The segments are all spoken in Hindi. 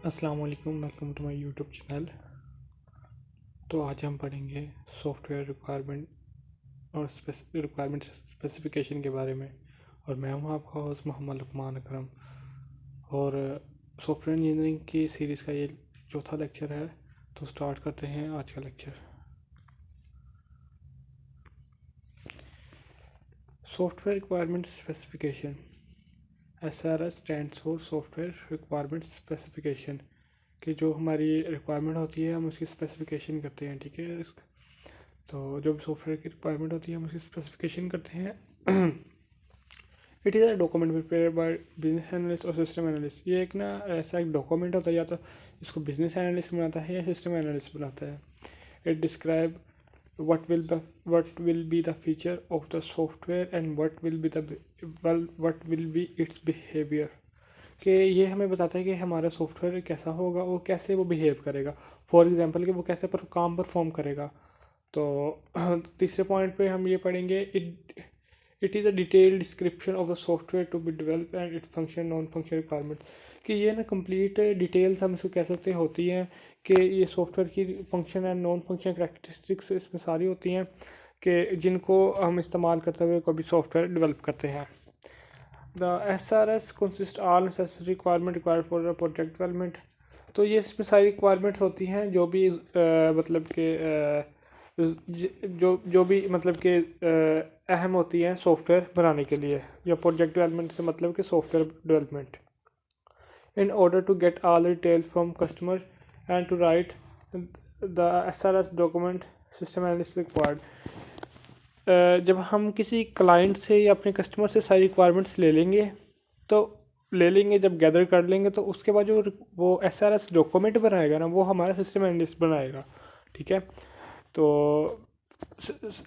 अस्सलाम वालेकुम, welcome to my YouTube channel. तो आज हम पढ़ेंगे सॉफ्टवेयर रिक्वायरमेंट और रिक्वायरमेंट स्पेसिफिकेशन के बारे में। और मैं हूं आपका होस्ट मोहम्मद लुकमान अकरम। और सॉफ्टवेयर इंजीनियरिंग की सीरीज़ का ये चौथा लेक्चर है। तो स्टार्ट करते हैं आज का lecture. Software requirement specification, SRS stands for software requirement specification. कि जो हमारी रिक्वायरमेंट होती है हम उसकी स्पेसिफिकेशन करते हैं, ठीक है। तो जो भी सॉफ्टवेयर की रिक्वायरमेंट होती है हम उसकी स्पेसिफिकेशन करते हैं। It is a document prepare by business analyst और सिस्टम एनालिस्ट। ये एक ना ऐसा एक डॉक्यूमेंट होता है, या तो इसको बिजनेस एनालिस्ट बनाता है या सिस्टम एनालिस्ट बनाता है। It describe what will be the feature of the software and what will be its behavior। कि ये हमें बताता है कि हमारा सॉफ्टवेयर कैसा होगा और कैसे वो बिहेव करेगा। फॉर एग्जांपल कि वो कैसे काम परफॉर्म करेगा। तो तीसरे पॉइंट पे हम ये पढ़ेंगे, it is a detail description of the software to be develop and it function non function requirement. कि ये ना कंप्लीट डिटेल्स हम इसको कह सकते हैं होती हैं कि ये सॉफ्टवेयर की function and non function characteristics इसमें सारी होती हैं कि जिनको हम इस्तेमाल करते हुए कभी सॉफ्टवेयर डेवलप करते हैं। The SRS consist all necessary requirement required for project development. तो ये इसमें सारी रिक्वायरमेंट्स होती हैं जो भी मतलब कि जो भी मतलब कि अहम होती हैं सॉफ्टवेयर बनाने के लिए, या प्रोजेक्ट डेवलपमेंट से मतलब कि software development. In order to get all detail from customer and to write the SRS document system analyst required. जब हम किसी क्लाइंट से या अपने कस्टमर से सारी रिक्वायरमेंट्स ले लेंगे जब गैदर कर लेंगे, तो उसके बाद जो वो SRS डॉक्यूमेंट बनाएगा ना, वो हमारा सिस्टम एनालिस्ट बनाएगा, ठीक है। तो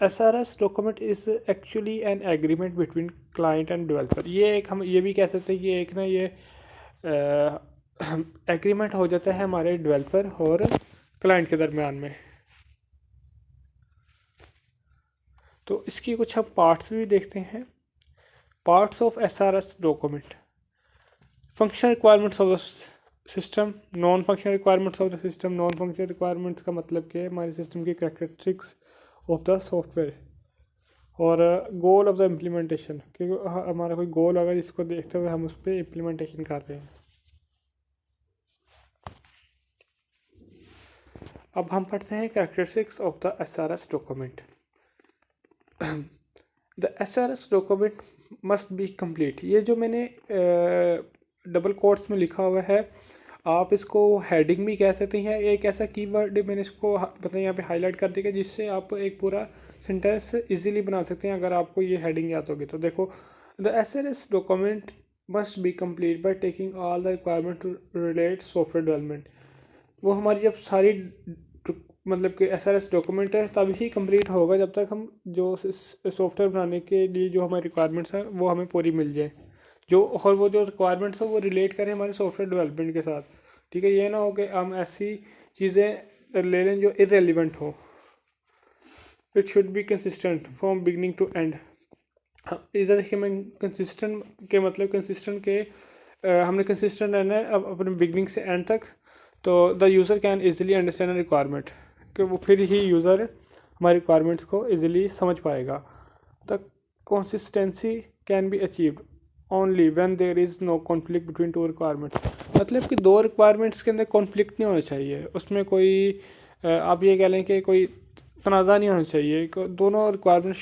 SRS document is actually an agreement between client end developer. ये एक हम ये भी कह सकते हैं कि एक ना ये एग्रीमेंट हो जाता है हमारे डेवलपर और क्लाइंट के दरमियान में। तो इसकी कुछ हम पार्ट्स भी देखते हैं। Parts of SRS document, functional requirements of the system, non functional requirements of the system. Non functional requirements का मतलब कि हमारे सिस्टम की कैरेक्टरिस्टिक्स ऑफ द सॉफ्टवेयर। और गोल ऑफ द इम्प्लीमेंटेशन, क्योंकि हमारा कोई गोल होगा जिसको देखते हुए हम उस पर इम्प्लीमेंटेशन कर रहे हैं। अब हम पढ़ते हैं characteristics of the SRS document. The SRS document must be complete. ये जो मैंने डबल कोट्स में लिखा हुआ है, आप इसको हेडिंग भी कह सकते हैं। एक ऐसा कीवर्ड मैंने इसको मतलब यहाँ पे हाईलाइट कर दिया जिससे आप एक पूरा सेंटेंस इजीली बना सकते हैं अगर आपको ये हेडिंग याद होगी। तो देखो, the SRS document must be complete by taking all the requirement to relate software development. वो हमारी जब सारी मतलब कि SRS डॉक्यूमेंट है तभी ही कंप्लीट होगा जब तक हम जो सॉफ्टवेयर बनाने के लिए जो हमारी रिक्वायरमेंट्स हैं वो हमें पूरी मिल जाए, जो और वो जो रिक्वायरमेंट्स हो वो रिलेट करें हमारे सॉफ्टवेयर डेवलपमेंट के साथ, ठीक है। ये ना हो कि हम ऐसी चीज़ें ले लें जो इरेलीवेंट हो। It should be consistent from beginning to end. इधर देखिए, मैं कंसिस्टेंट के मतलब कंसिस्टेंट के हमने कंसिस्टेंट रहना है अब अपने बिगनिंग से एंड तक। तो the user can easily understand a requirement, कि वो फिर ही यूज़र हमारी रिक्वायरमेंट्स को ईजिली समझ पाएगा। The consistency can be achieved only when there is no conflict between two requirements. मतलब कि दो रिक्वायरमेंट्स के अंदर कॉन्फ्लिक्ट नहीं होना चाहिए, उसमें कोई आप ये कह लें कि कोई तनाज़ा नहीं होना चाहिए। दोनों रिक्वायरमेंट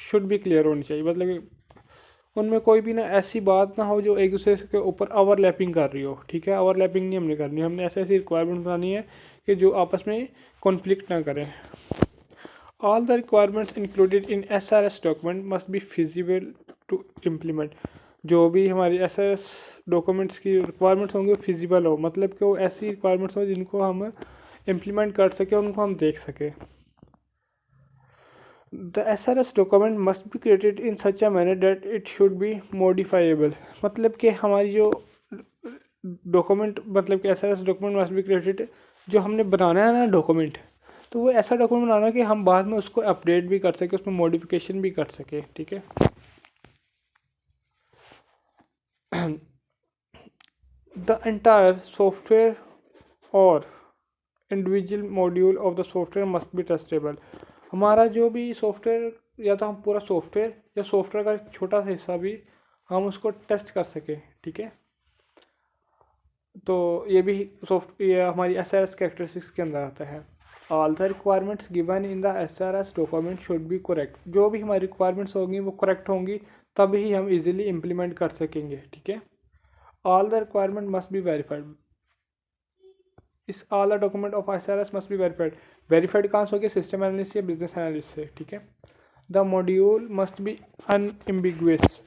शुड भी क्लियर होनी चाहिए, मतलब कि उनमें कोई भी ना ऐसी बात ना हो जो एक दूसरे के ऊपर ओवरलैपिंग कर रही हो, ठीक है। ओवरलैपिंग नहीं हमने करनी, हमने ऐसी ऐसी रिक्वायरमेंट बनानी है कि जो आपस में कॉन्फ्लिक्ट ना करें। All the requirements included in SRS document must be feasible to implement. जो भी हमारी SRS डॉक्यूमेंट्स की रिक्वायरमेंट्स होंगे फिजिबल हो, मतलब कि वो ऐसी रिक्वायरमेंट्स हो जिनको हम इम्प्लीमेंट कर सकें, उनको हम देख सकें। The SRS document must be created in such a manner that it should be modifiable। मतलब कि हमारी जो डॉक्यूमेंट मतलब कि SRS document must be created, जो हमने बनाना है ना डॉक्यूमेंट, तो वो ऐसा डॉक्यूमेंट बनाना कि हम बाद में उसको अपडेट भी कर सके, उसमें मॉडिफिकेशन भी कर सके, ठीक है। द एंटायर सॉफ्टवेयर और individual module of the software must be testable. हमारा जो भी सॉफ्टवेयर या तो हम पूरा सॉफ्टवेयर या सॉफ्टवेयर का एक छोटा सा हिस्सा भी हम उसको टेस्ट कर सकें, ठीक है। तो ये भी ये हमारी SRS कैरेक्टरिस्टिक्स के अंदर आता है। All the requirements given in the SRS document should be correct. जो भी हमारी रिक्वायरमेंट्स होंगी वो करेक्ट होंगी, तभी हम इजीली इम्प्लीमेंट कर सकेंगे, ठीक है। All the requirement must be verified. इस all the document of SRS must be verified. Verified कहाँ से होगी? सिस्टम एनालिस्ट या बिजनेस एनालिस्ट से, ठीक है। The module must be unambiguous.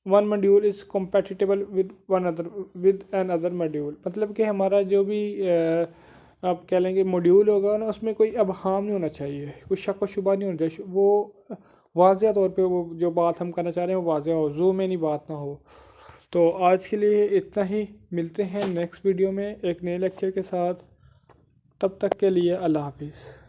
One module is compatible with another module. मतलब कि हमारा जो भी आप कह लेंगे मॉड्यूल होगा ना, उसमें कोई अबहाम नहीं होना चाहिए, कोई शक व शुबा नहीं होना चाहिए। वो वाज़ेह तौर पे वो जो बात हम करना चाह रहे हैं वो वाज़ेह हो, ज़ू में नहीं बात ना हो। तो आज के लिए इतना ही, मिलते हैं नेक्स्ट वीडियो में एक नए लेक्चर के साथ। तब तक के लिए अल्लाह हाफिज़।